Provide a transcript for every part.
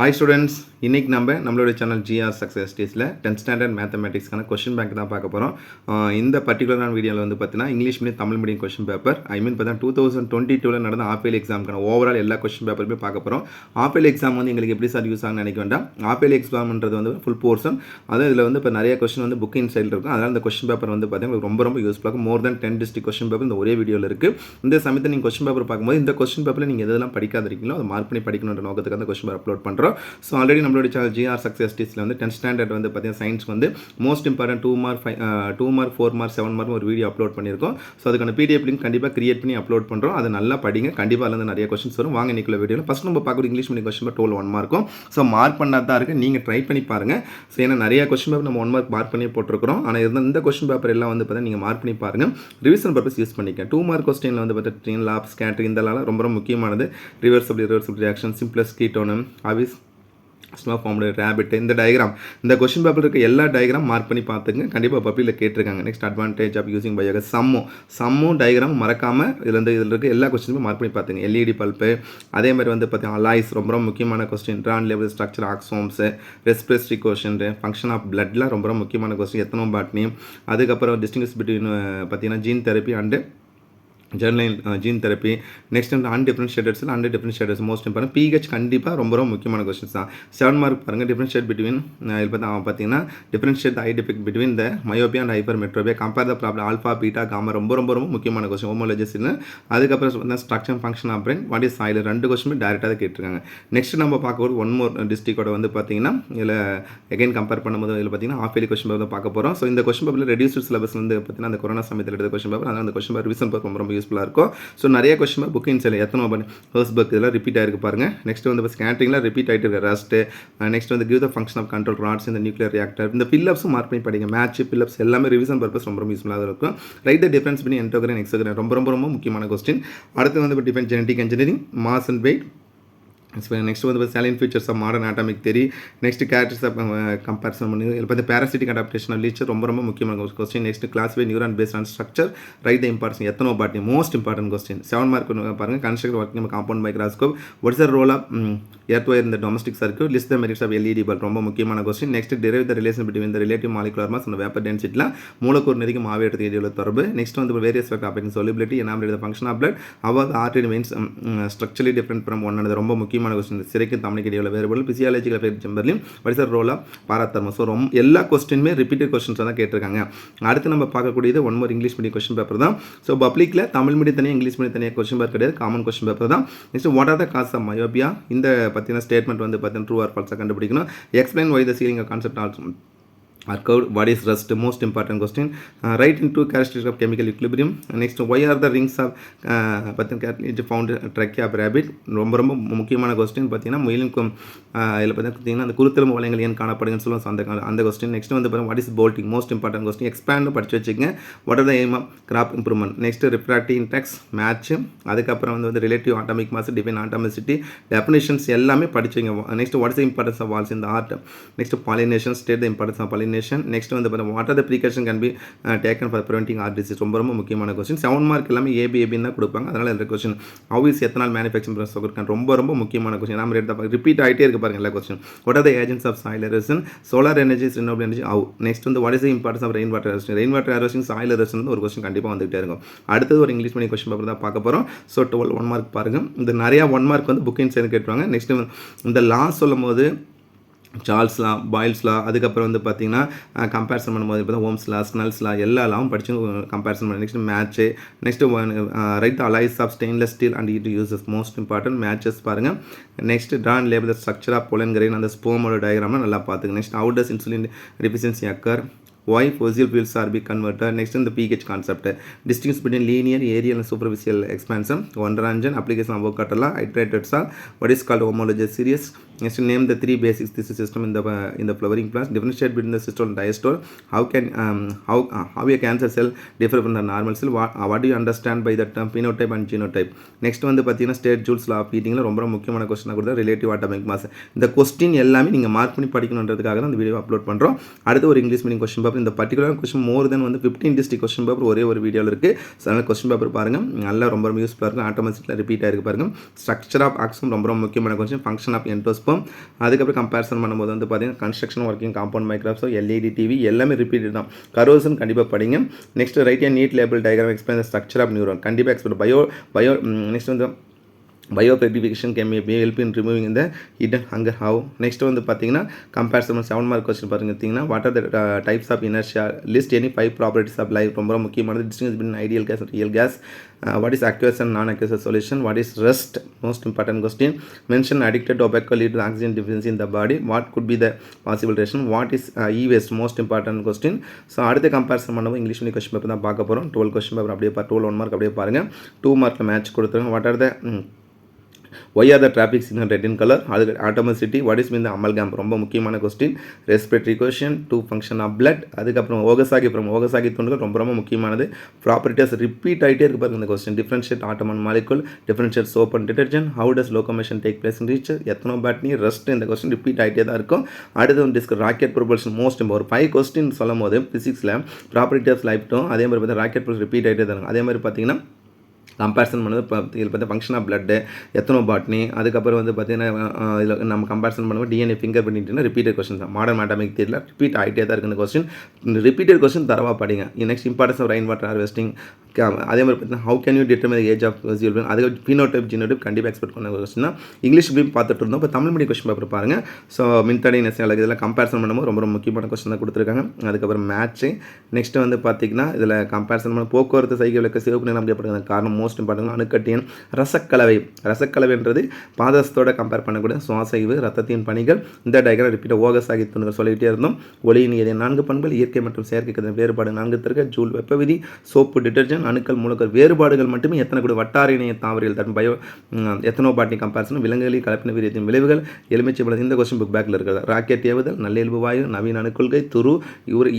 Hi students, இன்றைக்கி நம்மளோட channel GR success டேஸில் 10th ஸ்டாண்டர்ட் மேத்தமெட்டிக்ஸ்க்கான கொஷின் பேங்க் தான் பார்க்க போகிறோம். இந்த பர்டிகுலரான வீடியோவில் வந்து பார்த்தீங்கன்னா English medium Tamil medium question paper பார்த்தீங்கன்னா 2022 நடந்த ஆப்பேல் எக்ஸாமுக்கான ஓவரால் எல்லா கொஷின் பேப்பருமே பார்க்க போகிறோம். ஆப்பேல் எக்ஸாம் வந்து எங்களுக்கு எப்படி சார் யூஸ் ஆகுன்னு நினைக்க வேண்டாம். ஆப்பேல் எக்ஸாம்ன்றது வந்து ஃபுல் போர்ஷன். அதுவும் இதில் வந்து இப்போ நிறைய கொஷின் வந்து புக் இன்சைடில் இருக்கும். அதனால் இந்த கொஷின் பேப்பர் வந்து பார்த்தீங்கன்னா ரொம்ப யூஸ்ஃபுல்லாக இருக்கும். மோர் தென் 10 டிஸ்ட்ரிக்ட் கொஷின் பேப்பர் இந்த ஒரே வீடியோவில் இருக்குது. இந்த சமயத்தில் நீங்கள் கொஷின் பேப்பர் பார்க்கும்போது இந்த கொஷின் பேப்பரில் நீங்கள் எதெல்லாம் படிக்காதிருக்கீங்களோ அதை மார்க் பண்ணி படிக்கணுன்ற நோக்கத்துக்கு அந்த கொஷின் பேப்பர் அப்லோட் பண்ணுறோம். ஸோ ஆல்ரெடி நம்மளோட சேனல் ஜிஆர் சக்ஸஸ் டீஸில் வந்து 10th ஸ்டாண்டர்ட் வந்து பார்த்தீங்கன்னா சயின்ஸ் வந்து most important 2 mark 4 mark 7 mark ஒரு வீடியோ அப்லோட் பண்ணியிருக்கோம். ஸோ அதுக்கான பிடிஎஃப் லிங்க் கண்டிப்பாக கிரியேட் பண்ணி அப்லோட் பண்ணுறோம். அதை நல்லா படிங்க. கண்டிப்பாக அதில் நிறைய கொஸ்டின்ஸ் வரும். வாங்க இன்னைக்குள்ள வீடியோவில் ஃபஸ்ட் நம்ம பார்க்குற இங்கிலீஷ் மீடியம் கொஸ்டின் பேப்பர் 1 மார்க்கும். ஸோ மார்க் பண்ணால் தான் இருக்குது. நீங்கள் ட்ரை பண்ணி பாருங்கள். ஸோ ஏன்னா நிறைய கொஸ்டின் பேப்பர் நம்ம 1 மார்க் பண்ணி போட்டிருக்கிறோம். ஆனால் இந்த கொஸ்டின் பேப்பர் எல்லாம் வந்து பார்த்தீங்கன்னா நீங்கள் மார்க் பண்ணி பாருங்கள். ரிவிஷன் பர்பஸ் யூஸ் பண்ணிக்க 2 மார்க் கொஸ்டினில் வந்து பார்த்தீங்கன்னா லாப் ஸ்கேட்டரிங் இதெல்லாம் ரொம்ப முக்கியமானது. ரிவர்சபிள் ரியாக்ஷன், சிம்பிளஸ் கீட்டோனம், அவிஸ் ஸ்லோ ஃபார்ம்டு ரேபிட், இந்த டயக்ராம் இந்த கொஸ்டின் பேப்பர் இருக்க எல்லா டயக்ராம் மார்க் பண்ணி பார்த்துங்க. கண்டிப்பாக பப்ளியில் கேட்டிருக்காங்க. Next advantage of using biogas சம்மும் டயக்ராம் மறக்காமல் இதில் இருக்க எல்லா கொஸ்டினுமே மார்க் பண்ணி பார்த்துங்க. எல்இடி பல்ப்பு, அதே மாதிரி வந்து பார்த்தீங்கன்னா அலாய்ஸ் ரொம்ப முக்கியமான கொஸ்டின். ட்ரான் லெவல் ஸ்ட்ரக்சர், ஆக்சோம்ஸு, ரெஸ்பிரேட்டரி கொஸ்டின், ஃபங்க்ஷன் ஆஃப் பிளட்லாம் ரொம்ப முக்கியமான கொஸ்டின். எத்தனோ பாட்னி, அதுக்கப்புறம் டிஸ்டிங்விஷ் பிட்வீன் பார்த்தீங்கன்னா gene therapy and germline gene therapy. Next வந்து அன்டிஃபரன்ஷியேட்டர்ஸில் டிஃபரன்ஷியேட்டர்ஸ் மோஸ்ட் இம்பார்ட்டன்ட். பிஹெச் கண்டிப்பாக ரொம்ப முக்கியமான கொஸ்டின்ஸ் தான். 7 மார்க் பாருங்கள். டிஃபரன்ஷியேட் பிட்வீன் இதில் பார்த்தீங்கன்னா differentiate eye defect between the myopia and hypermetropia, compare the problem alpha beta gamma ரொம்ப முக்கியமான கொஸ்டின். ஹோமோலஜிஸ்னு அதுக்கப்புறம் வந்து structure function of brain, what is soil, 2 கொஸ்டினுமே டேரெக்டாக தான் கேட்டிருக்காங்க. நெக்ஸ்ட் நம்ம பார்க்க ஒன் மோர் டிஸ்ட்ரிக்டோட வந்து பார்த்தீங்கன்னா இதில் எகைன் கம்பேர் பண்ணும்போது இதில் பார்த்தீங்கன்னா ஆஃப் இயர்லி கொஸ்டின் பேப்பர் பார்க்க போகிறோம். ஸோ இந்த கொஸ்டின் பேப்பரில் ரெடியூஸ்டு சிலபஸ் வந்து பார்த்தீங்கன்னா அந்த கொரோனா சமயத்தில் எடுத்த கொஸ்டின் பேப்பர். அதனால் அந்த கொஸ்டின் பேப்பர் ரிவிஷன் பேப்பர் ரொம்ப யூஸ்ஃபுல்லாக இருக்கும். ஸோ நிறைய கொஸ்டின் புக் இன்சைல் எத்தனை பண்ணி ஹர்ஸ்பர்க் இதெல்லாம் ரிப்பீட் ஆகிருக்கு பாருங்கள். நெக்ஸ்ட் வந்து ஸ்கேட்டரிங்கில் ரிப்பீட் ஆகிட்டு இருக்க ரஸ்ட்டு. நெக்ஸ்ட் வந்து give the function of control rods இந்த நியூக்ளியர் ரியாக்டர். இந்த ஃபில்லப்ஸும் மார்க் பண்ணி படிங்க. மேட்ச் ஃபில்லப்ஸ் எல்லாமே ரிவிஷன் பர்பஸ் ரொம்ப யூஸ்ஃபுல்லாக இருக்கும். Write the difference between endocrine exocrine ரொம்ப முக்கியமான கொஸ்டின். அடுத்து வந்து defence genetic engineering, mass and weight. Next வந்து salient features of modern atomic theory. Next characters of comparison பண்ணி இதில் பார்த்து பேராசிட்டிக் அடாப்டேஷன் ஆஃப் லீச்சர் ரொம்ப முக்கியமான question. Next classify neuron based on structure, write the importance ethnobotany most important question. 7 mark பாருங்கள். Construct working compound microscope, what is the role of earth wire இந்த domestic circuit, list the merits of LED bulb ரொம்ப முக்கியமான question. Next derive the relation between the relative molecular mass அந்த vapour டென்சிட்டிலாம் மூலக்கூறு நெருக்கி மாவேற்றத்துக்கு இடையில தொடர்பு. நெக்ஸ்ட் வந்து various topic solubility, enumerate the function of blood, அவர் artery means structurally different from one another ரொம்ப முக்கியமான கொஸ்டின். சிறைக்கு தமிழுக்கு இடையில வேறுபாடு, பிசியாலஜிக்கல் எஃபெக்ட் செம்பர்லையும் what is the role of parathormones. So எல்லா கொஸ்டினுமே ரிப்பீட்டட் கொஸ்டின்ஸ் தான் கேட்டிருக்காங்க. அடுத்து நம்ம பார்க்கக்கூடியது 1 more English medium question paper தான். ஸோ பப்ளிக்கில் தமிழ் மீடியம் தனியாக இங்கிலீஷ் மீடியம் தனியாக கொஸ்டின் பேப்பர் கிடையாது, காமன் கொஸ்டின் பேப்பர் தான். Next what are the cause of myopia, இந்த பற்றின ஸ்டேட்மெண்ட் வந்து பார்த்தீங்கன்னா ட்ரூ ஆர் ஃபால்ஸாக கண்டுபிடிக்கணும். Explain why the ceiling concept also are curved, what is rust, most important question. Write into characteristics of chemical equilibrium. Next, why are the rings of found trachea of rabbit ரொம்ப முக்கியமான question. பார்த்தீங்கன்னா முயலுக்கும் இதில் பார்த்தீங்கன்னா அந்த குருத்தெலும்பு வளையங்கள் ஏன் காணப்படுதுன்னு சொல்லுவோம் அந்த கொஸ்டின். நெக்ஸ்ட் வந்து பார்த்தீங்கன்னா what is bolting most important question. Expand படிச்சு வச்சுக்கங்க. What are the aim of crop improvement. Next refractive index match, அதுக்கப்புறம் வந்து relative atomic mass, define atomicity, definitions எல்லாமே படிச்சுங்க. Next what is the importance of valves in the heart. Next pollination, state the importance of pollination. Next வந்து what are the precaution can be taken for preventing heart disease ரொம்ப முக்கியமான question. 7 mark எல்லாமே ஏபின்னு தான் கொடுப்பாங்க. அதனால் இந்த question how is ethanol manufacturing process ரொம்ப முக்கியமான கொஸ்டின். நம்ம ரிப்பீட் ஆகிட்டே இருக்கு பாருங்க எல்லா question. What are the agents of soil erosion, solar energy, renewable energy, how. Next வந்து what is the importance of rain water harvesting. Rain water harvesting, soil erosion ஒரு question கண்டிப்பாக வந்துகிட்டே இருக்கும். அடுத்தது ஒரு இங்கிலீஷ் மீடியம் கொஸ்டின் பேப்பர் தான் பார்க்க போகிறோம். ஸோ 1 மார்க் பாருங்கள். இந்த நிறையா 1 மார்க் வந்து புக்கிங் சேர்ந்து கேட்டுருவாங்க. நெக்ஸ்ட் இந்த லாஸ் சொல்லும் போது சார்ல்ஸ் லா, பாயில்ஸ் லா, அதுக்கப்புறம் வந்து பார்த்தீங்கன்னா கம்பேரிசன் பண்ணும்போது இப்போ ஓம்ஸ் லா, ஸ்னெல்ஸ் லா எல்லா லாவும் படிச்சு கம்பேரிசன் பண்ணி. Next match. Next write alloys of stainless steel and it uses most important matches பாருங்கள். Next drawn label structure of pollen grain அந்த ஸ்போமோட டயக்ராம்லாம் நல்லா பார்த்துங்க. Next how does insulin deficiency occur, why fossil fuels are being converted. Next in the pH concept, distinction between linear, aerial and superficial expansion, Vanderanjan, application of Vocatella, iterated salt, what is called homologous series. Next, name the 3 basic thesis system in the flowering plants, differentiate between the systole and diastole, how a cancer cell differ from the normal cell, what do you understand by the term phenotype and genotype. Next வந்து பார்த்தீங்கன்னா state joules law of ஹீட்டிங்கில் ரொம்ப முக்கியமான கொஸ்டினாக கொடுத்தா relative atomic mass. இந்த question எல்லாமே நீங்கள் mark பண்ணி படிக்கணுன்றதுக்காக தான் இந்த வீடியோ அப்லோட் பண்ணுறோம். அடுத்து ஒரு English medium question paper. Paper இந்த பர்டிகுலர் கொஸ்டின் மோர் தென் வந்து 15 டிஸ்ட்ரிக்ட் கொஸ்டின் பேப்பர் ஒரே ஒரு வீடியோவில் இருக்குது. ஸோ அதனால் கொஸ்டின் பேப்பர் பாருங்கள், நல்லா ரொம்ப யூஸ்ஃபுல்லாக இருக்கும். ஆட்டோமேட்டிக்கில் ரிப்பீட் ஆகிருக்கு பாருங்கள். ஸ்ட்ரக்சர் ஆஃப் ஆக்ஸும் ரொம்ப முக்கியமான கொஸ்டின். ஃபங்க்ஷன் ஆஃப் என்டோஸ்பம், அதுக்கப்புறம் கம்பேரிசன் பண்ணும்போது வந்து பார்த்தீங்கன்னா construction working compound microscope, LED TV எல்லாமே ரிப்பீட் தான். கரோசன் கண்டிப்பாக படிங்க. Next write a neat label diagram explain the structure of neuron கண்டிப்பாக எக்ஸ்பிளைன். பயோ நெக்ஸ்ட் வந்து biofortification can be help in removing இந்த ஹிடன் ஹங்கர் ஹவ். நெக்ஸ்ட் வந்து பார்த்தீங்கன்னா comparison 7 mark question பாருங்க. பார்த்தீங்கன்னா what are the types of inertia, list any 5 properties of life ரொம்ப முக்கியமானது. Distinguish between ideal gas and real gas. What is aqueous and non-aqueous solution? What is rust? Most important question. Mention addicted tobacco lead to oxygen deficiency in the body. What could be the possible reason? What is e-waste? Most important question. So அடுத்த comparison பண்ணும்போது English medium question paper தான் பார்க்க போகிறோம். 12 question paper அப்படியே 12 1 mark அப்படியே பாருங்கள். 2 மார்க்கில் match கொடுத்துருங்க. What are the why are the traffic signal red in color? அது atomicity, what is mean the amalgam ரொம்ப முக்கியமான question. Respiratory question, 2 function of blood, அதுக்கப்புறம் ஓகசாகி துண்டுகள் ரொம்ப முக்கியமானது. ப்ராப்பர்ட்டிஸ் ரிப்பீட் ஆகிட்டே இருக்கு பாருங்க இந்த question. Differentiate atom and molecule, differentiate soap and detergent, how does locomotion take place in leech, ethnobotany, rust. இந்த கொஸ்டின் ரிப்பீட் ஆகிட்டே தான் இருக்கும். அடுத்து வந்து டிஸ்கஸ் ராக்கெட் ப்ரொபல்ஷன் மோஸ்ட் ஒரு 5 கொஸ்டின் சொல்லும் போது ஃபிசிக்ஸில் ப்ராப்பர்ட்டி ஆஃப் லைஃப்டும் அதே மாதிரி பார்த்தா ராக்கெட் ப்ரொபல்ஷன் ரிப்பீட் ஆகிட்டே தான் இருக்கும். அதே மாதிரி பார்த்தீங்கன்னா கம்பேரிசன் பண்ணது இதில் பார்த்தா ஃபங்க்ஷன் ஆஃப் பிளட்டு, எத்தனோபாட்னி, அதுக்கப்புறம் வந்து பார்த்தீங்கன்னா இதில் நம்ம கம்பேரிசன் பண்ணும்போது டிஎன்ஏ ஃபிங்கர் பண்ணிட்டுனா ரிப்பீட்டட் கொஸ்டின் தான். மாடர்ன் மேட்டமிக் தியரியில் ரிப்பீட் ஆகிட்டே தான் இருக்குது இந்த கொஸ்டின். ரிப்பீட்டட் கொஸ்டின் தரவாக படிங்க. Next importance of rain water harvesting. அதே மாதிரி பார்த்தீங்கன்னா how can you determine age of zero, அதுக்கு ஃபினோடைப் ஜீனோடைப் கண்டிப்பாக எக்ஸ்பெக்ட் பண்ண கொஸ்டின் தான். இங்கிலீஷ் மீடியம் பார்த்துட்டு இருந்தோம். இப்போ தமிழ் மீடியம் கொஸ்டின் பேப்பர் பாருங்கள். ஸோ மின்தடை நெசல் இதெல்லாம் கம்பேரிசன் பண்ணும்போது ரொம்ப முக்கியமான கொஸ்டின் தான் கொடுத்துருக்காங்க. அதுக்கப்புறம் மேட்ச்சு. நெக்ஸ்ட்டு வந்து பார்த்திங்கன்னா இதில் கம்பேரிசன் பண்ண போக்குவரத்து சைக்கிள் விளக்க சிவப்பு நிறம் அப்படிப்படுறது காரணம் மோஸ்ட் இம்பார்ட்டன். அணுக்கட்டின் ரசக்கலவைன்றது பாதசத்தோட கம்பேர் பண்ணக்கூடிய சுவாசைவு ரத்தத்தின் பணிகள். இந்த டயக்ராம் ரிப்பீட்டாக ஓகசாகி துண்டுகள் சொல்லிகிட்டே இருந்தோம். ஒளியின் ஏதே 4 பண்புகள், இயற்கை மற்றும் செயற்கை வேறுபாடு 4 தருக, ஜூல் வெப்ப விதி, சோப்பு, டிடர்ஜென்ட், அணுக்கள், மூலக்கர் வேறுபாடுகள் மட்டுமே எத்தனை கூட வட்டார இணைய தாவரியல் தன் பயோ எத்தனோபாட்னி கம்பேரிசன், விலங்குகளில் கலப்பின வீரியத்தின் விளைவுகள், எலுமிச்சை பழம். இந்த கொஸ்டின் புக் பேக்கில் இருக்கிறது. ராக்கெட் ஏவுதல், நல்லெலும்பு வாயு, நவீன அணுக்கொள்கை, துரு,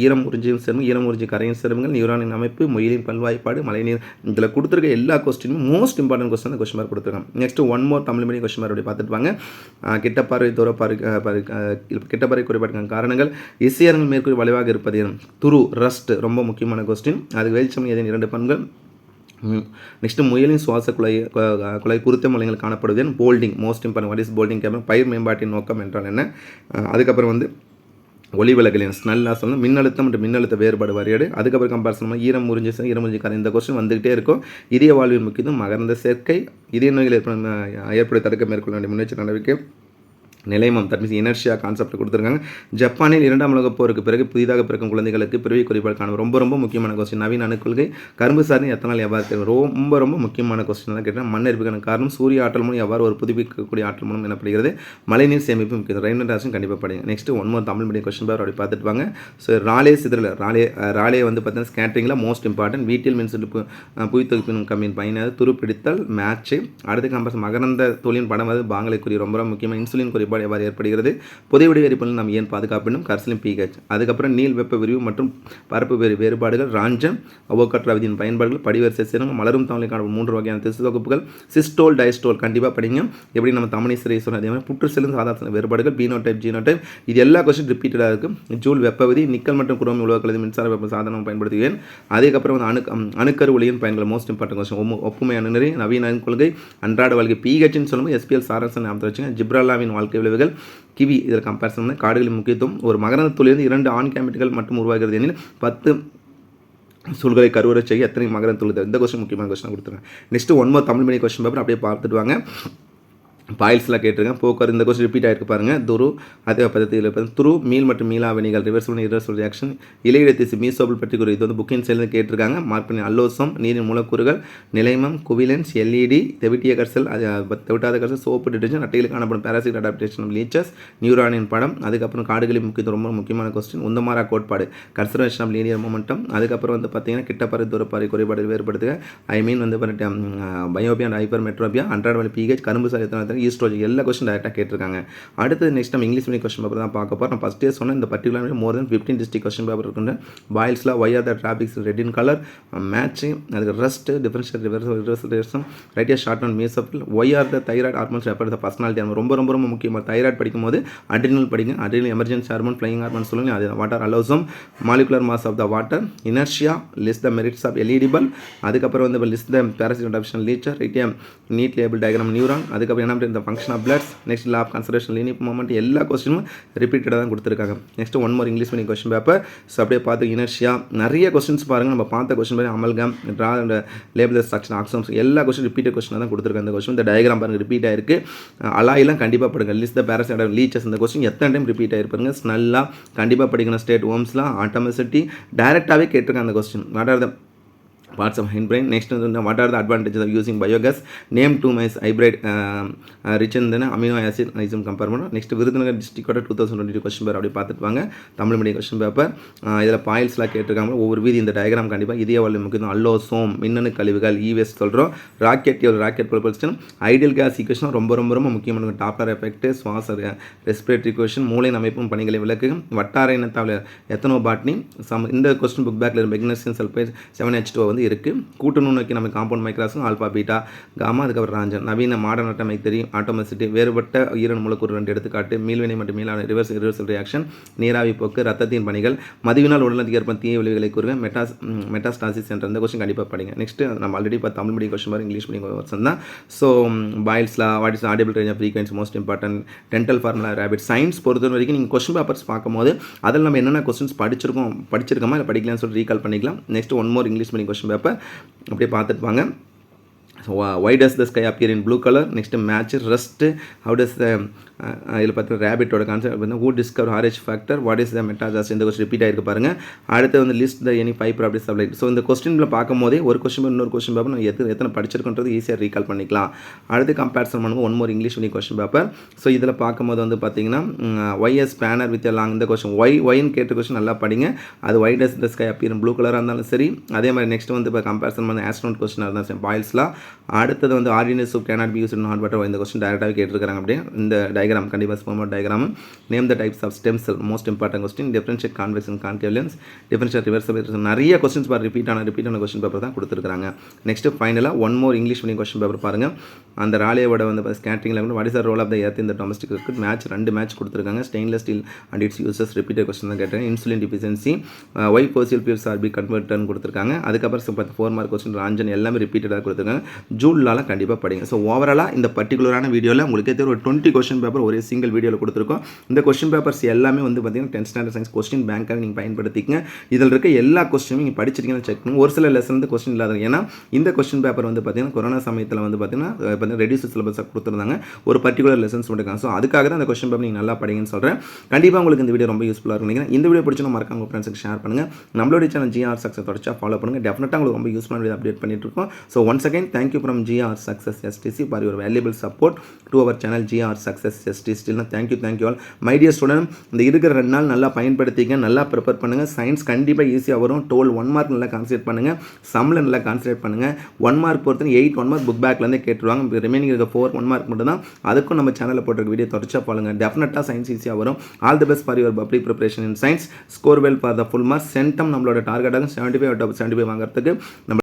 ஈரம் உறிஞ்சியும் செருமம், ஈரம் உறிஞ்சி கரையின் செருமங்கள், நியூரானின் அமைப்பு, முயலின் பல்வாய்ப்பாடு, மழைநீர். இதில் கொடுத்துருக்க எல்லா கொஸ்டினும் most important question question mark கொடுத்துருக்காங்க. நெக்ஸ்ட் 1 more Tamil medium question mark அப்படி பார்த்துட்டு வாங்க. கிட்டப்பார்வை தூரப்பார்வை கிட்டப்பார்வை குறைபாடுக்கான காரணங்கள், இசையரங்கள் மேற்கூறி வளைவாக இருப்பது, துரு, ரஸ்ட் ரொம்ப முக்கியமான கொஸ்டின். அது வெளிச்சம் ஏதேன் 2 பண்புகள். நெக்ஸ்ட் முயலின் சுவாச குழாய் குருத்த முலைகள் காணப்படுவது. Bolting most important. What is bolting cable, பயிர் மேம்பாட்டின் நோக்கம் என்றால் என்ன. அதுக்கப்புறம் வந்து ஒளி விலகலின் ஸ்னெல்லாக சொல்லணும். மின்னழுத்தம் மற்றும் மின்னழுத்த வேறுபாடு வரையாடு. அதுக்கப்புறம் கம்பேரிசன் ஈரம் உறிஞ்சி கரை. இந்த கொஸ்டின் வந்துகிட்டே இருக்கும். இதய வாழ்வின் முக்கியத்துவம், மகரந்த சேர்க்கை, இதய நோய்கள் ஏற்பட தடுக்க மேற்கொள்ள வேண்டிய முன்னெச்சரிக்கை நடவடிக்கை, நிலைமம் தட் மீன்ஸ் இனர்ஷியா கான்செப்ட் கொடுத்துருக்காங்க. ஜப்பானில் 2ஆம் உலகப் போருக்கு பிறகு புதிதாக பிறக்கும் குழந்தைகளுக்கு பிறவி குறிப்பாடு காணும் ரொம்ப முக்கியமான கொஸ்டின். நவீன அணுக்கொள்கை, கரும்பு சார்ந்து எத்தனால் எவ்வாறு தேவை ரொம்ப முக்கியமான கொஸ்டின் தான் கேட்டால். மண் எரிப்புக்கான காரணம், சூரிய ஆற்றல் மூலம் எவ்வாறு ஒரு புதுப்பிக்கக்கூடிய ஆற்றல் மூலம் எனப்படுகிறது. மழைநீர் சேமிப்பு முக்கியம். ரெயின் ராசன் கண்டிப்பாக படிங்க. Next 1 more Tamil medium question paper அப்படி பார்த்துட்டு வாங்க. ஸோ ராலே சிதறல், ராலே வந்து பார்த்தீங்கன்னா ஸ்கேட்டரிங்கில் மோஸ்ட் இம்பார்ட்டன்ட். வீட்டில் மின்சுட்டு புவித்தொகுப்பின் கம்மியின் பயனாக துருப்பிடித்தல் மேட்ச்சு. அடுத்த கம்பேரிசன் மகரந்த தொழிலின் படம் வந்து பாங்கலைக்குரிய ரொம்ப முக்கியமாக. இன்சுலின் குறைபாடு எவ்வாறு ஏற்படுகிறது. புதைவடி எரிபொருள் நாம் ஏன் பாதுகாப்பினும் கர்சலின் pH. அதுக்கப்புறம் நீள் வெப்ப விரிவு மற்றும் பரப்பு வேறுபாடுகள், ராஞ்சம், அவோகாட்ரா விதியின் பயன்பாடுகள், படிவரிசை சேரும், மலரும் தாவலை காணப்படும் 3 வகையான திசு தொகுப்புகள், சிஸ்டோல் டைஸ்டோல் கண்டிப்பாக படிங்க. எப்படி நம்ம தமனீஸ்வரை சொன்ன அதே மாதிரி புற்று செல்லும் சாதாரண வேறுபாடுகள், பீனோடைப் ஜீனோடைப். இது எல்லா கொஸ்டின் ரிப்பீட்டடாக இருக்குது. ஜூல் வெப்ப விதி, நிக்கல் மற்றும் குரோமியம் உலோக கலந்து மின்சார வெப்ப சாதனம் பயன்படுத்துவேன். அதுக்கப்புறம் வந்து அணுக்கரு ஒளியின் பயன்கள் மோஸ்ட் இம்பார்ட்டன்ட் கொஸ்டின். ஒப்புமை அணுநெறி, நவீன கொள்கை, அன்றாட வாழ்க்கை, pHன்னு சொல்லும்போது SPL சாரசன் ஞாபகம் வச்சுங்க. ஜிப்ராலாவின் வாழ்க்கை விளைவுகள், கிவி. இதில் கம்பேரிசன் பண்ண காடுகளின் முக்கியத்துவம், ஒரு மகரந்த துளியிலிருந்து 2 ஆண் கேமெட்டுகள் மட்டும் உருவாகிறது எனில் 10 சூழ்களை கருவறை செய்ய எத்தனை மகரந்த துளி. இந்த கொஸ்டின் முக்கியமான கொஸ்டின் கொடுத்துருங்க. Next 1 more Tamil medium question paper அப்படியே பார்த்துட்டு வாங்க. பாயில்ஸ்லாம் கேட்டிருக்கேன். போக்குவரத்து இந்த கொஸ்டின் ரிப்பீட் ஆகிருக்கு பாருங்கள். துரு அதே பதத்தில் துரு, மீள் மற்றும் மீளாவினிகள், ரிவர்சல் இரர்சல் ரியாக்ஷன், இலையிடத்திசு மீசோபிள் பற்றி இது வந்து புக்கின் சேர்ந்து கேட்டிருக்காங்க. மார்க் பண்ணி. அல்லோசம், நீரின் மூலக்கூறுகள், நிலைமம், குவிலன்ஸ், எல்இடி, தெவிட்டிய கர்சல், அது தெவிட்டாத கர்சல், சோப்பு, டிடர்ஜென்ட், அட்டையில் காணப்படும் பேராசிட் அடாப்டேஷன் லீச்சஸ், நியூரானின் படம். அதுக்கப்புறம் காடுகளின் முக்கியத்துவம் ரொம்ப முக்கியமான கொஸ்டின். உந்தமாரா கோட்பாடு, கன்சர்வேஷன் ஆஃப் லீனியர் மொமெண்டம். அதுக்கப்புறம் வந்து பார்த்தீங்கன்னா கிட்டப்பாறை தூரப்பாறை குறைபாடு வேறுபடுத்துக. ஐ மீன் வந்து பயோபியா அண்ட் ஹைப்பர் மெட்ரோபியா, அன்றாட வழி pH, கரும்பு சார் எத்தனை ஈஸ்ட்ரோஜன் எல்லா கொஸ்டின் டேரெக்டாக கேட்டிருக்காங்க. அடுத்து நெக்ஸ்ட் நம்ம இங்கிலீஷ் மீடியம் கொஸ்டின் பேப்பர் தான் பார்க்க போகிறோம். நான் ஃபஸ்ட்டே சொன்ன இந்த particular more than 15 district question paper இருக்குன்னு. பாயில்ஸ்லாம் why are the tropics red in colour, match, அதுக்கு rust, differential reversal, write short and மீசப்பிள், why are the thyroid hormones refer the personality. ரொம்ப ரொம்ப ரொம்ப முக்கியமாக தைராய்டு படிக்கும்போது அட்ரினல் படிங்க. Adrenal emergency hormone, flying hormone சொல்லுங்க. அது வாட்டர் அலோசம், molecular mass of the water, inertia, list the merits of எலிடிபிள், அதுக்கப்புறம் வந்து list the பேராசிட் option leech, write neat label diagram neuron, அதுக்கப்புறம் என்ன இந்த function of bloods, next law of conservation linear moment எல்லா கொஸ்டினும் ரிப்பீட்டடாக தான் கொடுத்துருக்காங்க. Next one more English medium question paper. So அப்படியே பார்த்து இனர்ஷியா நிறைய கொஸ்டின்ஸ் பாருங்கள். நம்ம பார்த்த கொஸ்டின் பேர் அமல்கம், ட்ரா லேபிள் ஸ்ட்ரக்சர், ஆக்சம்ஸ் எல்லா கொஸ்டின் ரிப்பீட்டட் கொஸ்டின் தான் கொடுத்துருக்காங்க. இந்த கொஸ்டின் இந்த டயக்ராம் பாருங்கள் ரிப்பீட் ஆயிருக்கு. அலாயெல்லாம் கண்டிப்பாக படிங்க. லிஸ்ட் த பேராசிட் லீச்சர்ஸ் இந்த கொஸ்டின் எத்தனை டைம் ரிப்பீட் ஆகிருப்பாருங்க. ஸ்னெல்லாக கண்டிப்பாக படிக்கணும். ஸ்டேட் ஓம்ஸ்லாம் ஆட்டோமேசிட்டி டேரெக்டாகவே கேட்டிருக்காங்க அந்த question. What are the parts of hindbrain. Next, what are the advantages of using biogas? Name 2 mice hybrid rich in amino acid enzyme compartment. Next, Virudhunagar டிஸ்ட்ரிக்டோட 2022 question paper அப்படி பார்த்துட்டு வாங்க. Tamil medium question paper. இதில் பாயில்ஸ்லாம் கேட்டிருக்காங்க. ஒவ்வொரு வீதி இந்த டயக்ராம் கண்டிப்பாக இதே வாழ்வு முக்கியம். அல்லோசோம், மின்னணு கழிவுகள், இவேஸ் சொல்கிறோம். Rocket propulsion, ideal case equation ரொம்ப ரொம்ப ரொம்ப முக்கியமான. டாப்லர் எஃபெக்ட், சுவாச ரெஸ்பிரேட்டரி கொஸ்டின், மூளை அமைப்பும் பணிகளை விளக்கு, வட்டார இனத்தாவில் எத்தனோ பாட்னி. இந்த கொஸ்டின் புக் பேக்கில் மெக்னீசியம் சல்ஃபேட் 7H2 வந்து இருக்குது. கூட்டு நுண்ணோக்கி நம்ம காம்பவுண்ட் மைக்ராஸும் ஆல்பா பீட்டா காமா, அதுக்கப்புறம் ராஞ்சன். நவீன மாடர்ன் அட்டமிக் தெரியும், ஆட்டோமேசிட்டி, வேறுபட்ட ஈரணு மூலக்கூறு 2 எடுத்துக்காட்டு, மீள்வினை மற்றும் மீளான ரிவர்சல் ரியாக்ஷன், நீராவி போக்கு, ரத்தத்தின் பணிகள், மதிவினால் உடலுக்கு ஏற்படும் தீய விளைவுகளை கூறுங்க, மெட்டாஸ்டாசிஸ் என்ற இந்த கொஸ்டின் கண்டிப்பாக படிங்க. நெக்ஸ்ட் நம்ம ஆல்ரெடி இப்போ தமிழ் மீடியம் கொஸ்டின் பாருங்க, இங்கிலீஷ் மீடியம் கொஸ்டின் தான். So Boyle's law, what is audible range of frequency most important, dental formula, rapid. Science பொறுத்த வரைக்கும் நீங்கள் கொஸ்டின் பேப்பர்ஸ் பார்க்கும்போது அதில் நம்ம என்னென்ன கொஸ்டின்ஸ் படிச்சிருக்கோமா இல்லை படிக்கலாம்னு சொல்லி ரீகால் பண்ணிக்கலாம். Next one more English medium question paper அப்படியே பார்த்துட்டு வாங்க. So why does the sky appear in blue color? Next match, rust, how does the இதில் பார்த்தீங்கன்னா ரேபிட்டோட கான்செப்ட் வந்து who discover RH factor, what is the மெட்டாஜாஸ், இந்த கொஸ்டின் ரிப்பீட் ஆகிருக்கு பாருங்கள். அடுத்து வந்து list the any 5 properties of light. So இந்த கொஸ்டினில் பார்க்கும்போதே ஒரு கொஸ்டின் இன்னொரு கொஸ்டின் பேப்பர் நம்ம எத்தனை படிச்சிருக்கோன்றது ஈஸியாக ரீகால் பண்ணிக்கலாம். அடுத்து கம்பேரிசன் பண்ணுவோம். One more English medium question paper. So இதில் பார்க்கும்போது வந்து பார்த்தீங்கன்னா ஒய்எஸ் ஸ்பேனர் வித் லாங் இந்த கொஸ்டின் ஒய்ன்னு கேட்ட கொஸ்டின் நல்லா படிங்க. அது why does the sky appear blue கலராக இருந்தாலும் சரி. அதே மாதிரி நெக்ஸ்ட் வந்து இப்போ கம்பேரிசன் பண்ண ஆஸ்ட்ரோனட் கொஸ்டினாக இருந்தாலும் சரி பாயில்ஸ்லாம். அடுத்தது வந்து ordinary soup cannot be use in hot water. இந்த கொஸ்டின் டேரெக்டாகவே கேட்டிருக்காங்க. அப்படியே இந்த டயக்ராம் கண்டிப்பாக diagram. Name the types of stem cell, most important question. Differentiate convex and concave lens, differentiate reversible. நிறைய questions பார் ரிப்பீட் ஆன கொஸ்டின் பேப்பர் தான் கொடுத்துருக்காங்க. நெக்ஸ்ட் ஃபைனலாக one more English medium question paper பாருங்கள். அந்த ராலியோட வந்து ஸ்கேட்டரிங்கில் வந்து what is the role of the earth இந்த டொமஸ்டிக் கிரிக்கெட் மேட்ச் 2 மேட்ச் கொடுத்துருக்காங்க. Stainless steel and its uses repeated question தான் கேட்டாங்க. Insulin deficiency, why fossil fuels are be கன்வெர்ட்னு கொடுத்துருக்காங்க. அதுக்கப்புறம் 4 மார்க் கொஸ்டின் ராஞ்சன் எல்லாமே ரிப்பீட்டடாக கொடுத்துருக்காங்க. ஜூல்லால கண்டிப்பாக படிங்க. ஸோ ஓவராலாக இந்த பர்டிகுலரான வீடியோவில் உங்களுக்கு ஒரு 20 கொஸ்டின் பேப்பர் ஒரே சிங்கிள் வீடியோவில் கொடுத்துருக்கோம். இந்த கொஸ்டின் பேப்பர்ஸ் எல்லாமே வந்து பார்த்தீங்கன்னா 10th ஸ்டாண்டர்ட் சயின்ஸ் கொஸ்டின் பேங்காக நீங்கள் பயன்படுத்திக்கங்க. இதில் இருக்க எல்லா கொஸ்டினும் நீங்கள் படிச்சிருக்கீங்கன்னு செக் பண்ணுங்க. ஒரு சில லெசன் வந்து கொஸ்டின் இல்லாத, ஏன்னா இந்த கொஸ்டின் பேப்பர் வந்து பார்த்தீங்கன்னா கொரோனா சமயத்தில் வந்து பார்த்தீங்கன்னா ரெடியூஸ் சிலபஸாக கொடுத்துருந்தாங்க. ஒரு பர்டிகுலர் லெசன்ஸ் மட்டும். ஸோ அதுக்காக தான் அந்த கொஸ்டின் பேப்பர் நீங்கள் நல்லா படிங்கன்னு சொல்கிறேன். கண்டிப்பாக உங்களுக்கு இந்த வீடியோ ரொம்ப யூஸ்ஃபுல்லாக இருக்கும் நினைக்கிறேன். இந்த வீடியோ பிடிச்சா மறக்காம உங்கள் ஃப்ரெண்ட்ஸுக்கு ஷேர் பண்ணுங்கள். நம்மளுடைய சேனல் GR சக்ஸஸ் தொடர்ச்சியாக ஃபாலோ பண்ணுங்கள். டெஃபினட்டாக உங்களுக்கு ரொம்ப யூஸ்ஃபுல்லான வீடியோ அப்டேட் பண்ணிட்டு இருக்கோம். So once again thank you from GR success STC for your valuable support to our channel GR success STC. Thank you all my dear student. இந்த இருக்கிற 2 நாள் நல்லா பயன்படுத்திக்க, நல்லா ப்ரிப்பேர் பண்ணுங்கள். சயின்ஸ் கண்டிப்பாக ஈஸியாக வரும். 1 மார்க் நல்லா கான்சன்ட்ரேட் பண்ணுங்கள். சம்மில் நல்லா கான்சன்ட்ரேட் பண்ணுங்கள். 1 மார்க் பொறுத்து 8 1 மார்க் புக் பேக்லேருந்தே கேட்டுருவாங்க. ரிமைனிங் இருக்க 4 1 மார்க் மட்டும் தான். அதுக்கும் நம்ம சேனலில் போட்டிருக்க வீடியோ தொடர்ச்சியாக பாருங்கள். டெஃபினட்டாக சயின்ஸ் ஈஸியாக வரும். All the best for your public preparation in science. Score well for the full marks. Centum நம்மளோட டார்கெட்டாக 75 வாங்குறதுக்கு நம்ம